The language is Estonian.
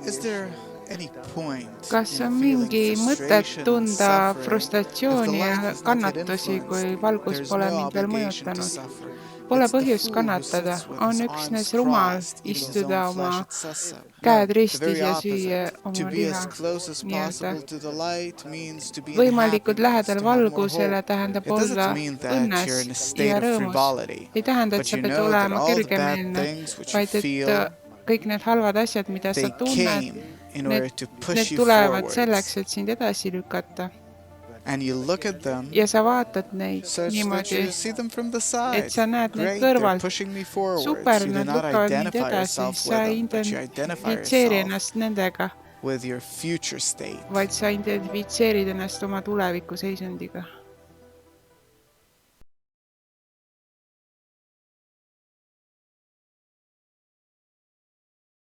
Is there any point Kas in on feeling mingi mõtet frustration and tunda suffering if the frustratsiooni ja light has not yet kannatusi, kui influenced me? valgus There's pole no mind veel obligation to mõjutanud? suffer. Pole It's the põhjust fool who kannatada, sits with on his üksnes arms rumal crossed, eating his istuda own oma flesh, etc. käed The ristis very ja süüa opposite. To oma be liha. as close as Nii-öelda possible to the light means to be in võimalikult happiness, lähedal to have more valgusele hope. tähendab It doesn't olla mean that õnnes you're in a ja state of rõõmus. frivolity, Ei tähenda, et but sa you pead know that olema all the bad kergemeelne, things which you vaid et feel, kõik need halvad asjad, mida sa they tunned, came in order to push need you tulevad forwards. selleks, et sind edasi lükata. And you look at them Ja sa vaatad neid such that niimoodi, you see them from the side. et sa näed neid Great, they're kõrvalt. pushing me forwards. Super, You do nad not lükkavad mind identify edasi, yourself sa with ei them, but you identify identifitseeri yourself ennast nendega, with your future state. vaid sa identifitseerid ennast oma tuleviku seisundiga.